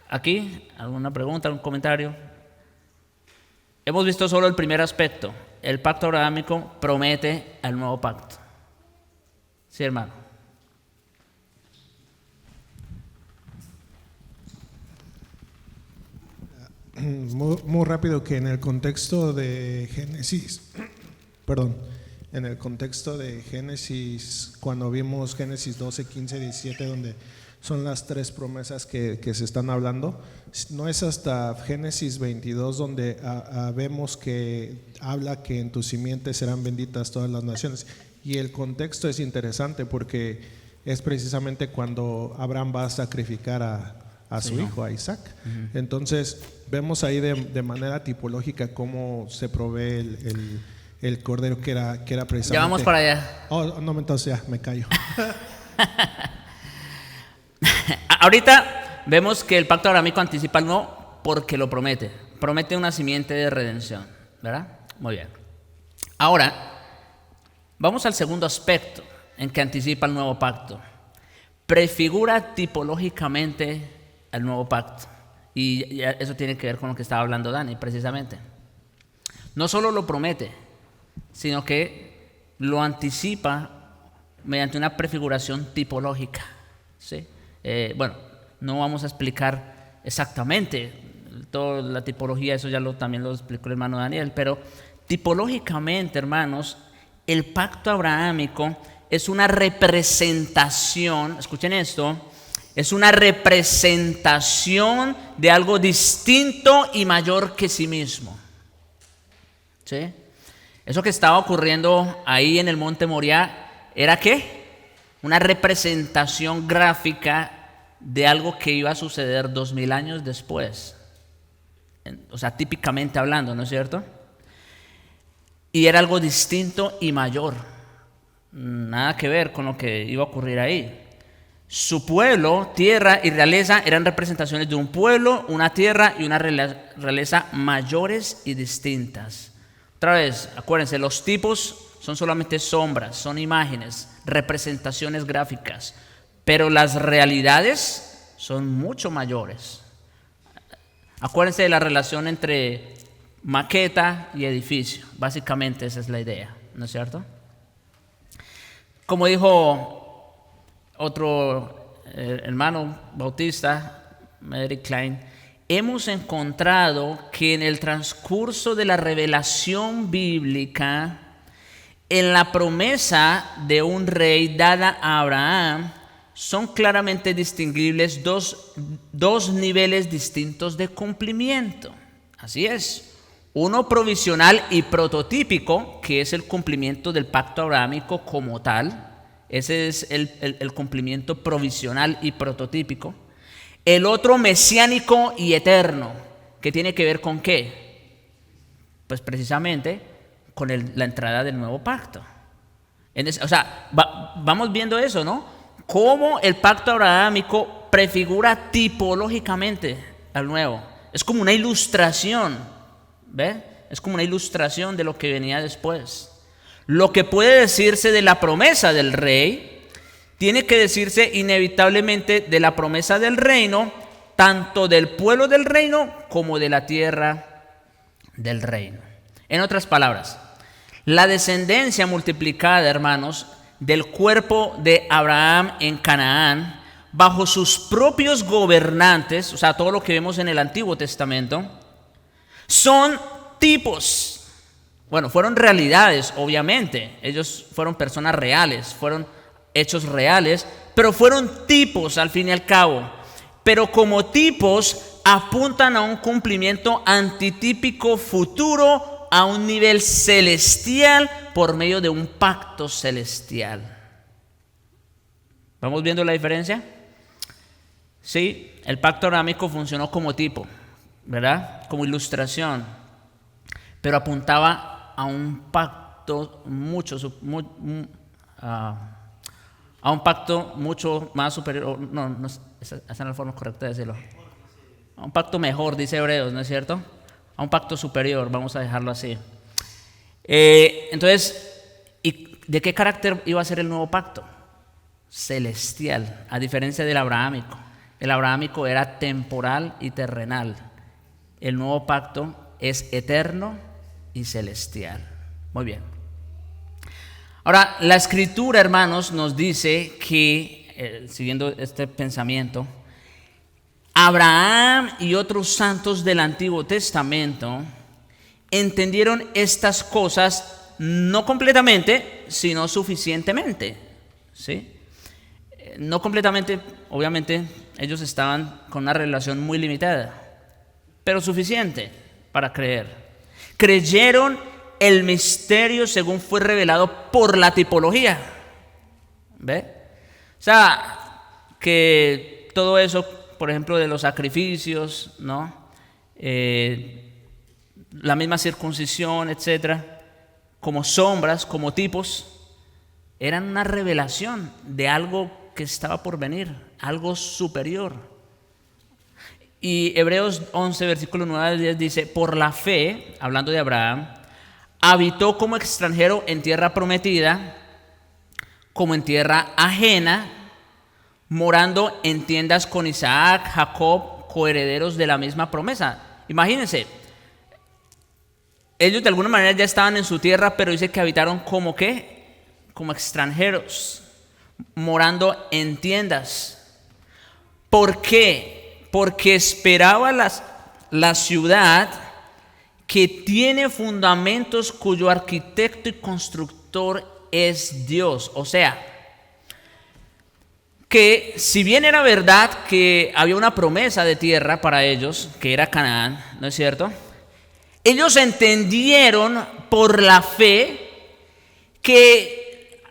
Aquí, ¿alguna pregunta, algún comentario? Hemos visto solo el primer aspecto. El pacto abrahámico promete el nuevo pacto. Sí, hermano. Muy rápido, que en el contexto de Génesis, en el contexto de Génesis, cuando vimos Génesis 12, 15, 17, donde son las tres promesas que se están hablando, no es hasta Génesis 22 donde vemos que habla que en tu simiente serán benditas todas las naciones. Y el contexto es interesante porque es precisamente cuando Abraham va a sacrificar a su hijo, a Isaac. Entonces vemos ahí de manera tipológica cómo se provee el cordero que era precisamente. Ya vamos para allá. Oh, no, entonces ya me callo. Ahorita vemos que el pacto abrahámico anticipa el nuevo porque lo promete. Promete una simiente de redención, ¿verdad? Muy bien. Ahora, vamos al segundo aspecto en que anticipa el nuevo pacto. Prefigura tipológicamente el nuevo pacto. Y eso tiene que ver con lo que estaba hablando Dani, precisamente. No solo lo promete, sino que lo anticipa mediante una prefiguración tipológica. ¿Sí? Bueno, no vamos a explicar exactamente toda la tipología, eso ya también lo explicó el hermano Daniel, pero tipológicamente, hermanos, el pacto abrahámico es una representación, escuchen esto, Es una representación de algo distinto y mayor que sí mismo. ¿Sí? Eso que estaba ocurriendo ahí en el monte Moriah, ¿era qué? Una representación gráfica de algo que iba a suceder 2000 años después. O sea, típicamente hablando, ¿no es cierto? Y era algo distinto y mayor. Nada que ver con lo que iba a ocurrir ahí. Su pueblo, tierra y realeza eran representaciones de un pueblo, una tierra y una realeza mayores y distintas. Otra vez, acuérdense, los tipos son solamente sombras, son imágenes, representaciones gráficas, pero las realidades son mucho mayores. Acuérdense de la relación entre maqueta y edificio. Básicamente esa es la idea, ¿no es cierto? Como dijo otro hermano bautista, Eric Klein, hemos encontrado que en el transcurso de la revelación bíblica, en la promesa de un rey dada a Abraham, son claramente distinguibles dos niveles distintos de cumplimiento. Así es, uno provisional y prototípico, que es el cumplimiento del pacto abrahámico como tal. Ese es el cumplimiento provisional y prototípico. El otro mesiánico y eterno, que tiene que ver con ¿qué? Pues precisamente con la entrada del nuevo pacto. Vamos viendo eso, ¿no? Cómo el pacto abrahámico prefigura tipológicamente al nuevo. Es como una ilustración, ¿ve? Es como una ilustración de lo que venía después. Lo que puede decirse de la promesa del rey, tiene que decirse inevitablemente de la promesa del reino, tanto del pueblo del reino como de la tierra del reino. En otras palabras, la descendencia multiplicada, hermanos, del cuerpo de Abraham en Canaán, bajo sus propios gobernantes, o sea, todo lo que vemos en el Antiguo Testamento, son tipos. Bueno, fueron realidades, obviamente. Ellos fueron personas reales, fueron hechos reales, pero fueron tipos al fin y al cabo. Pero como tipos apuntan a un cumplimiento antitípico futuro, a un nivel celestial por medio de un pacto celestial. ¿Vamos viendo la diferencia? Sí, el pacto abrahámico funcionó como tipo, ¿verdad? Como ilustración, pero apuntaba a un pacto a un pacto mucho más superior. No, esa es la forma correcta de decirlo. A un pacto mejor, dice Hebreos, ¿no es cierto? A un pacto superior, vamos a dejarlo así. Entonces, ¿y de qué carácter iba a ser el nuevo pacto? Celestial, a diferencia del abrahámico. El abrahámico era temporal y terrenal. El nuevo pacto es eterno y celestial. Muy bien. Ahora, la Escritura, hermanos, nos dice que, siguiendo este pensamiento, Abraham y otros santos del Antiguo Testamento entendieron estas cosas no completamente, sino suficientemente, ¿sí? No completamente, obviamente, ellos estaban con una relación muy limitada, pero suficiente para creer. Creyeron el misterio según fue revelado por la tipología. ¿Ve? O sea, que todo eso, por ejemplo, de los sacrificios, ¿no? La misma circuncisión, etcétera, como sombras, como tipos, eran una revelación de algo que estaba por venir, algo superior. Y Hebreos 11, versículo 9 al 10 dice: por la fe, hablando de Abraham, habitó como extranjero en tierra prometida, como en tierra ajena, morando en tiendas con Isaac, Jacob, coherederos de la misma promesa. Imagínense, ellos de alguna manera ya estaban en su tierra, pero dice que habitaron como ¿qué? Como extranjeros, morando en tiendas. ¿Por qué? Porque esperaba la ciudad que tiene fundamentos, cuyo arquitecto y constructor es Dios. O sea, que si bien era verdad que había una promesa de tierra para ellos, que era Canaán, ¿no es cierto? Ellos entendieron por la fe que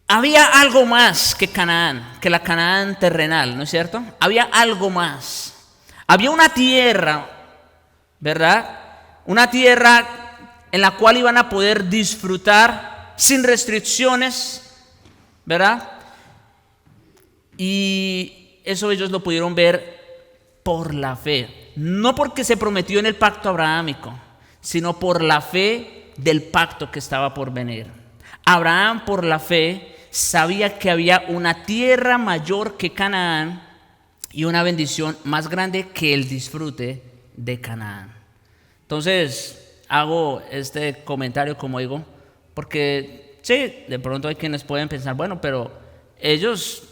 había algo más que Canaán, que la Canaán terrenal, ¿no es cierto? Había algo más. Había una tierra, ¿verdad? Una tierra en la cual iban a poder disfrutar sin restricciones, ¿verdad? Y eso ellos lo pudieron ver por la fe. No porque se prometió en el pacto abrahámico, sino por la fe del pacto que estaba por venir. Abraham, por la fe, sabía que había una tierra mayor que Canaán y una bendición más grande que el disfrute de Canaán. Entonces, hago este comentario, como digo, porque sí, de pronto hay quienes pueden pensar, bueno, pero ellos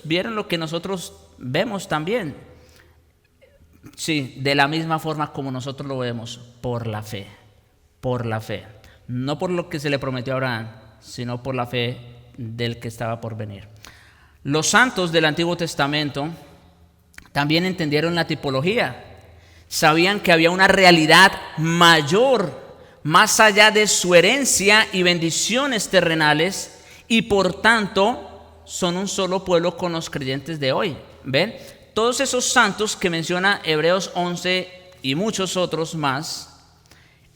vieron lo que nosotros vemos también. Sí, de la misma forma como nosotros lo vemos, por la fe, no por lo que se le prometió a Abraham, sino por la fe del que estaba por venir. Los santos del Antiguo Testamento también entendieron la tipología, sabían que había una realidad mayor, más allá de su herencia y bendiciones terrenales, y por tanto son un solo pueblo con los creyentes de hoy. ¿Ven? Todos esos santos que menciona Hebreos 11 y muchos otros más,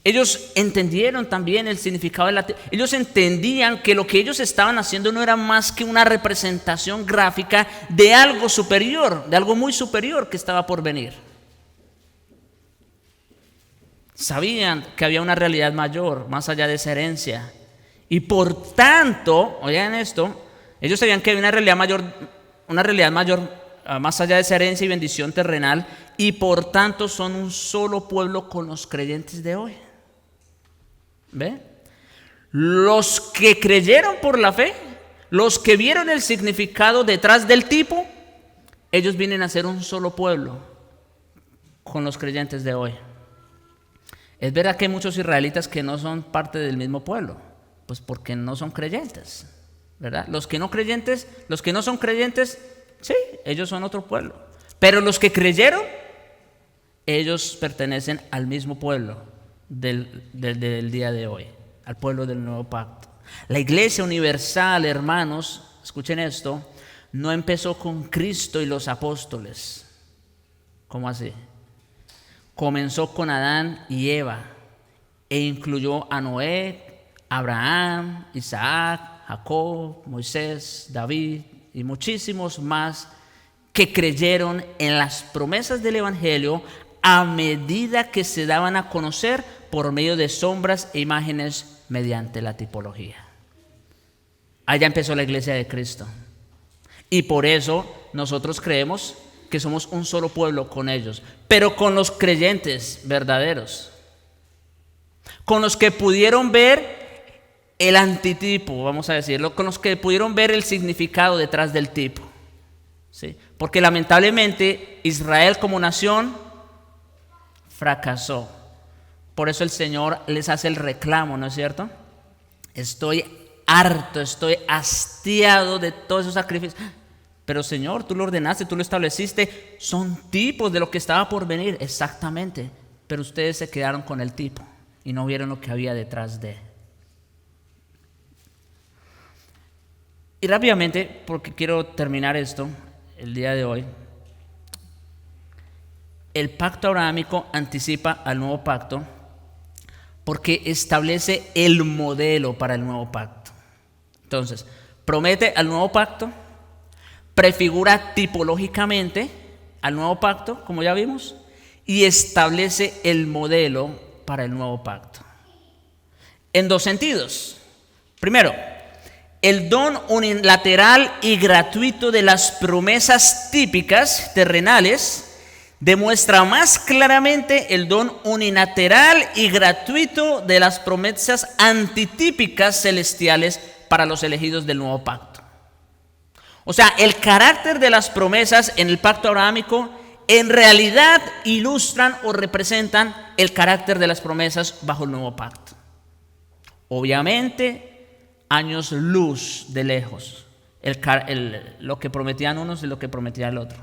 ellos entendieron también el significado de la tierra. Ellos entendían que lo que ellos estaban haciendo no era más que una representación gráfica de algo superior, de algo muy superior que estaba por venir. Sabían que había una realidad mayor, más allá de esa herencia. Y por tanto, oigan esto, ellos sabían que había una realidad mayor más allá de esa herencia y bendición terrenal, y por tanto son un solo pueblo con los creyentes de hoy. ¿Ve? Los que creyeron por la fe, los que vieron el significado detrás del tipo, ellos vienen a ser un solo pueblo con los creyentes de hoy. Es verdad que hay muchos israelitas que no son parte del mismo pueblo, pues porque no son creyentes, ¿verdad? Los que no son creyentes, sí, ellos son otro pueblo. Pero los que creyeron, ellos pertenecen al mismo pueblo del día de hoy, al pueblo del nuevo pacto. La iglesia universal, hermanos, escuchen esto, no empezó con Cristo y los apóstoles. ¿Cómo así? Comenzó con Adán y Eva e incluyó a Noé, Abraham, Isaac, Jacob, Moisés, David y muchísimos más que creyeron en las promesas del Evangelio a medida que se daban a conocer por medio de sombras e imágenes mediante la tipología. Allá empezó la iglesia de Cristo. Y por eso nosotros creemos que somos un solo pueblo con ellos, pero con los creyentes verdaderos, con los que pudieron ver el antitipo, vamos a decirlo, con los que pudieron ver el significado detrás del tipo, ¿sí? Porque lamentablemente Israel como nación fracasó. Por eso el Señor les hace el reclamo, ¿no es cierto? Estoy harto, estoy hastiado de todos esos sacrificios. Pero Señor, tú lo ordenaste, tú lo estableciste, son tipos de lo que estaba por venir, exactamente. Pero ustedes se quedaron con el tipo y no vieron lo que había detrás de. Y rápidamente, porque quiero terminar esto el día de hoy, el pacto abrahámico anticipa al nuevo pacto porque establece el modelo para el nuevo pacto. Entonces, promete al nuevo pacto, prefigura tipológicamente al nuevo pacto, como ya vimos, y establece el modelo para el nuevo pacto. En dos sentidos. Primero, el don unilateral y gratuito de las promesas típicas terrenales demuestra más claramente el don unilateral y gratuito de las promesas antitípicas celestiales para los elegidos del nuevo pacto. O sea, el carácter de las promesas en el pacto abrahámico en realidad ilustran o representan el carácter de las promesas bajo el nuevo pacto. Obviamente, años luz de lejos. lo que prometían unos y lo que prometía el otro.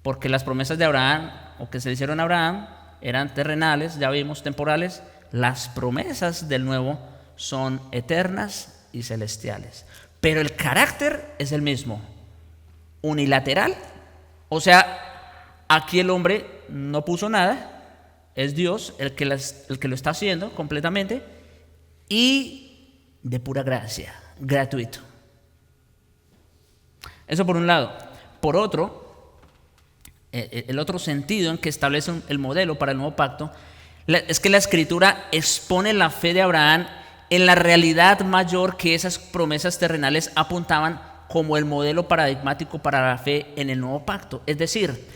Porque las promesas de Abraham, o que se le hicieron a Abraham, eran terrenales, ya vimos, temporales. Las promesas del nuevo son eternas y celestiales. Pero el carácter es el mismo, unilateral. O sea, aquí el hombre no puso nada, es Dios el que lo está haciendo completamente, y de pura gracia, gratuito. Eso por un lado. Por otro, el otro sentido en que establece el modelo para el nuevo pacto es que la Escritura expone la fe de Abraham en la realidad mayor que esas promesas terrenales apuntaban como el modelo paradigmático para la fe en el nuevo pacto. Es decir,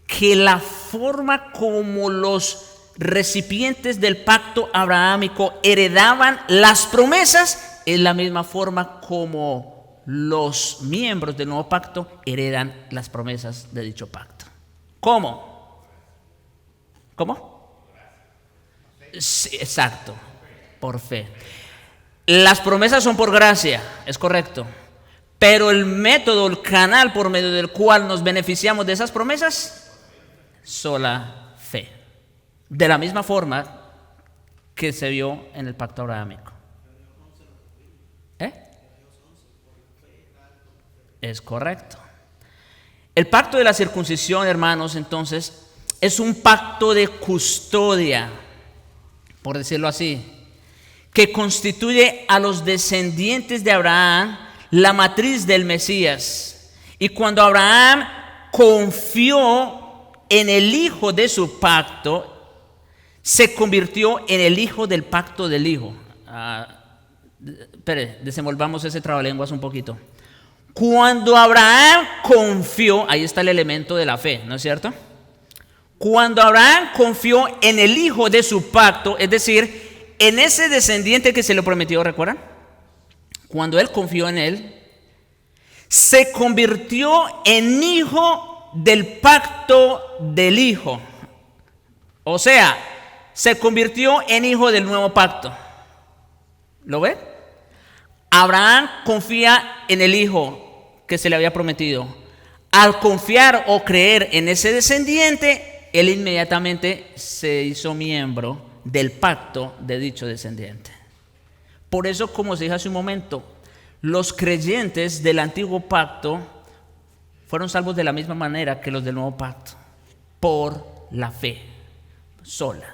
que la forma como los recipientes del pacto abrahámico heredaban las promesas es la misma forma como los miembros del nuevo pacto heredan las promesas de dicho pacto. ¿Cómo? Sí, exacto, por fe. Las promesas son por gracia, es correcto. Pero el método, el canal por medio del cual nos beneficiamos de esas promesas, sola fe. De la misma forma que se vio en el pacto abrahámico. Es correcto. El pacto de la circuncisión, hermanos, entonces, es un pacto de custodia, por decirlo así, que constituye a los descendientes de Abraham la matriz del Mesías. Y cuando Abraham confió en el hijo de su pacto, se convirtió en el hijo del pacto del hijo. Desenvolvamos ese trabalenguas un poquito. Cuando Abraham confió, ahí está el elemento de la fe, ¿no es cierto? Cuando Abraham confió en el hijo de su pacto, es decir, en ese descendiente que se le prometió, ¿recuerdan? Cuando él confió en él, se convirtió en hijo del pacto del hijo. O sea, se convirtió en hijo del nuevo pacto. ¿Lo ve? Abraham confía en el hijo que se le había prometido. Al confiar o creer en ese descendiente, él inmediatamente se hizo miembro del pacto de dicho descendiente. Por eso, como se dijo hace un momento, los creyentes del antiguo pacto fueron salvos de la misma manera que los del nuevo pacto, por la fe sola.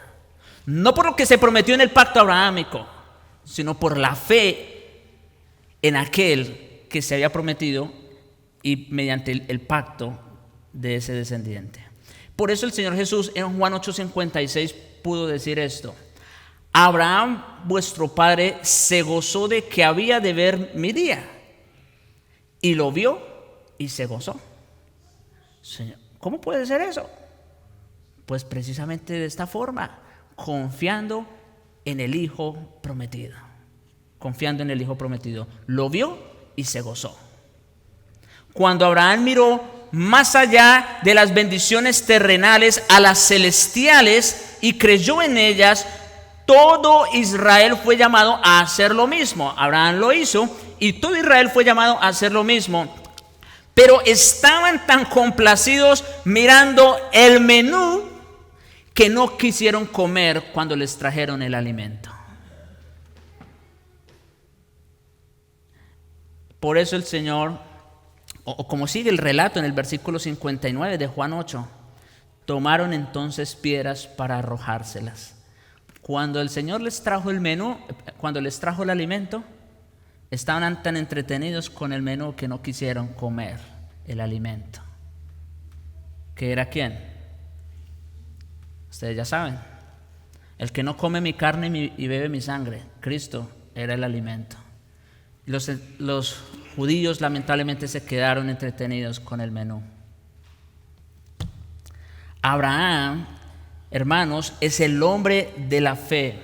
No por lo que se prometió en el pacto abrahámico, sino por la fe en aquel que se había prometido y mediante el pacto de ese descendiente. Por eso el Señor Jesús en Juan 8:56 pudo decir esto: Abraham, vuestro padre, se gozó de que había de ver mi día, y lo vio y se gozó. Señor, ¿cómo puede ser eso? Pues precisamente de esta forma, confiando en el Hijo prometido. Confiando en el Hijo prometido. Lo vio y se gozó. Cuando Abraham miró más allá de las bendiciones terrenales a las celestiales y creyó en ellas, todo Israel fue llamado a hacer lo mismo. Abraham lo hizo y todo Israel fue llamado a hacer lo mismo. Pero estaban tan complacidos mirando el menú que no quisieron comer cuando les trajeron el alimento. Por eso el Señor, o como sigue el relato en el versículo 59 de Juan 8, tomaron entonces piedras para arrojárselas. Cuando el Señor les trajo el menú, cuando les trajo el alimento, estaban tan entretenidos con el menú que no quisieron comer el alimento. ¿Qué era quién? Ustedes ya saben. El que no come mi carne y bebe mi sangre. Cristo era el alimento. Los judíos lamentablemente se quedaron entretenidos con el menú. Abraham, hermanos, es el hombre de la fe.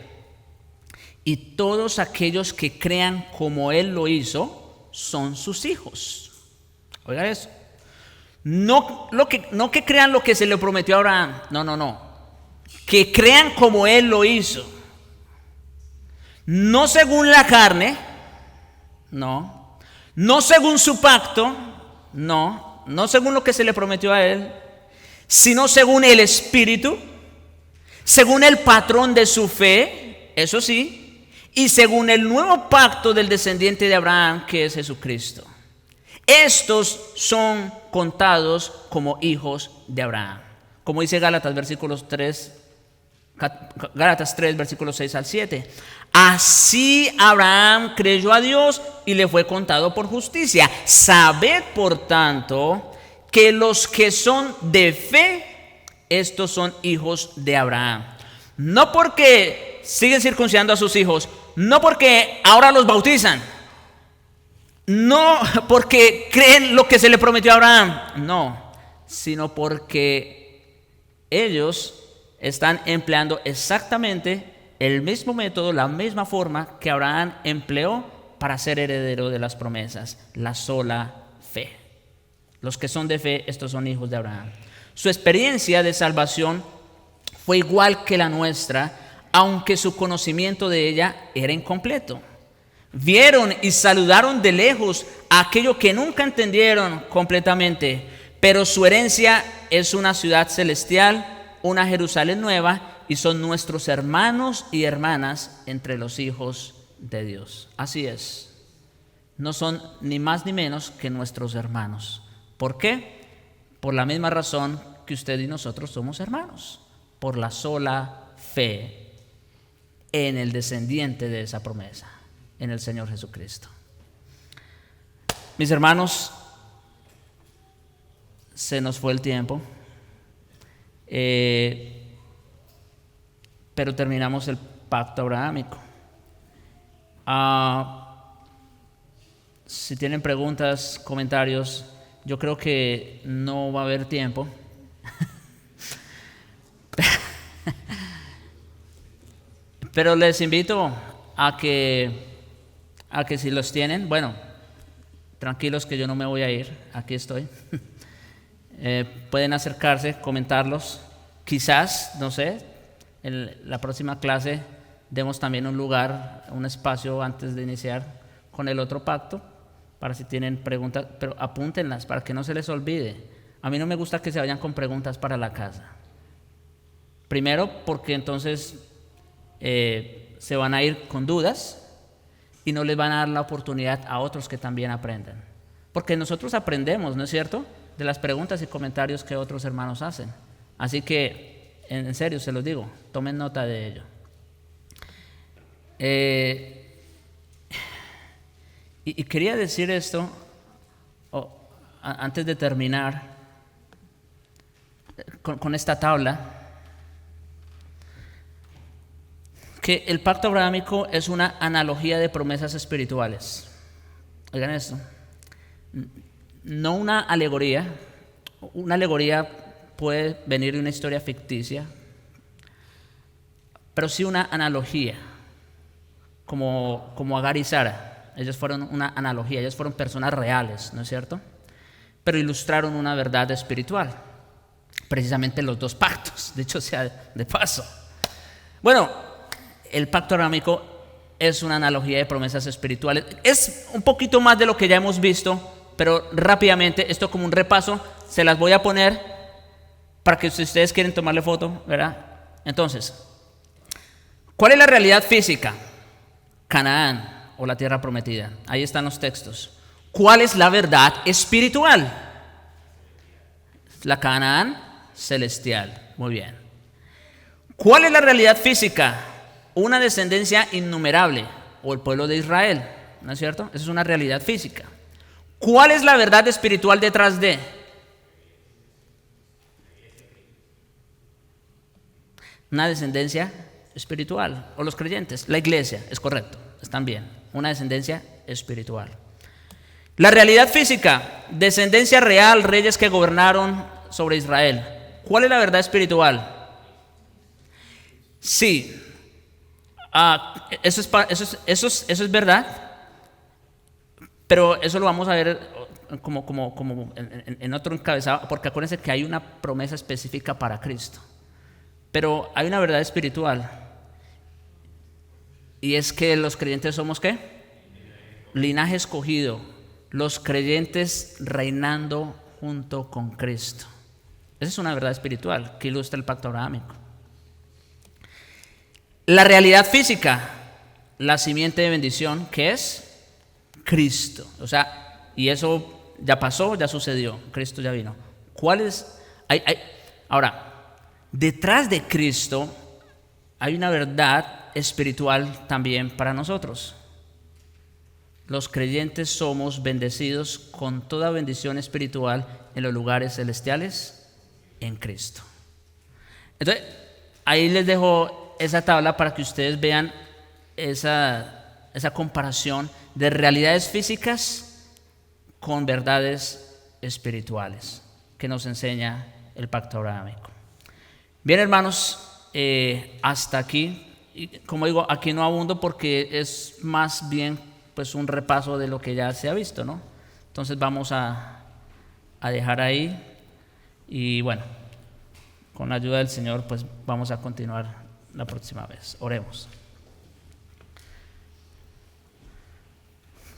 Y todos aquellos que crean como él lo hizo son sus hijos. Oigan eso. No que crean lo que se le prometió a Abraham. No. Que crean como él lo hizo. No según la carne. No No según su pacto, no según lo que se le prometió a él, sino según el Espíritu, según el patrón de su fe, eso sí, y según el nuevo pacto del descendiente de Abraham, que es Jesucristo. Estos son contados como hijos de Abraham. Como dice Gálatas 3, versículos 6 al 7. Así Abraham creyó a Dios y le fue contado por justicia. Sabed, por tanto, que los que son de fe, estos son hijos de Abraham. No porque siguen circuncidando a sus hijos, no porque ahora los bautizan, no porque creen lo que se le prometió a Abraham, no, sino porque ellos están empleando exactamente el mismo método, la misma forma que Abraham empleó para ser heredero de las promesas, la sola fe. Los que son de fe, estos son hijos de Abraham. Su experiencia de salvación fue igual que la nuestra, aunque su conocimiento de ella era incompleto. Vieron y saludaron de lejos a aquello que nunca entendieron completamente, pero su herencia es una ciudad celestial, una Jerusalén nueva, y son nuestros hermanos y hermanas entre los hijos de Dios. Así es, no son ni más ni menos que nuestros hermanos. ¿Por qué? Por la misma razón que usted y nosotros somos hermanos, por la sola fe en el descendiente de esa promesa, en el Señor Jesucristo. Mis hermanos, se nos fue el tiempo, pero terminamos el pacto abrahámico. Si tienen preguntas, comentarios, yo creo que no va a haber tiempo. Pero les invito a que si los tienen, bueno, tranquilos que yo no me voy a ir, aquí estoy. Pueden acercarse, comentarlos. Quizás, no sé, en la próxima clase demos también un lugar, un espacio antes de iniciar con el otro pacto, para si tienen preguntas, pero apúntenlas para que no se les olvide. A mí no me gusta que se vayan con preguntas para la casa. Primero, porque entonces se van a ir con dudas y no les van a dar la oportunidad a otros que también aprendan. Porque nosotros aprendemos, ¿no es cierto?, de las preguntas y comentarios que otros hermanos hacen. Así que, en serio, se los digo, tomen nota de ello. Y quería decir esto antes de terminar con esta tabla, que el pacto abrahámico es una analogía de promesas espirituales. Oigan esto, no una alegoría. Una alegoría puede venir de una historia ficticia, pero sí una analogía, como Agar y Sara. Ellos fueron una analogía, ellos fueron personas reales, ¿no es cierto? Pero ilustraron una verdad espiritual, precisamente los dos pactos, dicho sea de paso. Bueno, el pacto abrahámico es una analogía de promesas espirituales. Es un poquito más de lo que ya hemos visto, pero rápidamente, esto como un repaso, se las voy a poner para que si ustedes quieren tomarle foto, ¿verdad? Entonces, ¿cuál es la realidad física? Canaán, o la tierra prometida. Ahí están los textos. ¿Cuál es la verdad espiritual? La Canaán celestial. Muy bien. ¿Cuál es la realidad física? Una descendencia innumerable, o el pueblo de Israel, ¿no es cierto? Esa es una realidad física. ¿Cuál es la verdad espiritual detrás de? Una descendencia espiritual, o los creyentes, la iglesia, es correcto, están bien, una descendencia espiritual. La realidad física, descendencia real, reyes que gobernaron sobre Israel. ¿Cuál es la verdad espiritual? Sí, eso es verdad, pero eso lo vamos a ver como en otro encabezado, porque acuérdense que hay una promesa específica para Cristo. Pero hay una verdad espiritual, y es que los creyentes somos ¿qué? Linaje escogido, los creyentes reinando junto con Cristo. Esa es una verdad espiritual que ilustra el pacto abrahámico. La realidad física, la simiente de bendición, que es Cristo. O sea, y eso ya pasó, ya sucedió, Cristo ya vino. ¿Cuál es? Ahora, detrás de Cristo hay una verdad espiritual también para nosotros. Los creyentes somos bendecidos con toda bendición espiritual en los lugares celestiales en Cristo. Entonces, ahí les dejo esa tabla para que ustedes vean esa comparación de realidades físicas con verdades espirituales que nos enseña el pacto abrahámico. Bien, hermanos, hasta aquí. Y como digo, aquí no abundo porque es más bien pues un repaso de lo que ya se ha visto, ¿no? Entonces vamos a dejar ahí y bueno, con la ayuda del Señor pues vamos a continuar la próxima vez. Oremos.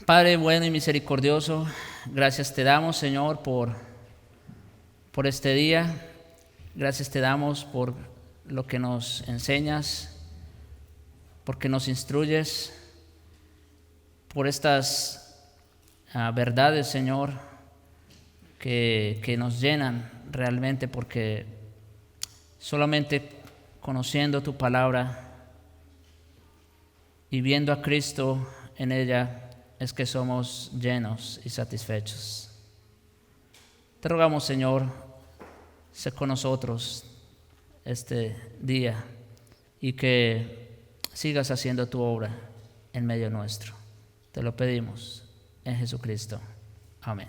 Padre bueno y misericordioso, gracias te damos, Señor, por este día. Gracias te damos por lo que nos enseñas, porque nos instruyes, por estas verdades, Señor, que nos llenan realmente, porque solamente conociendo tu palabra y viendo a Cristo en ella es que somos llenos y satisfechos. Te rogamos, Señor, sé con nosotros este día y que sigas haciendo tu obra en medio nuestro. Te lo pedimos en Jesucristo. Amén.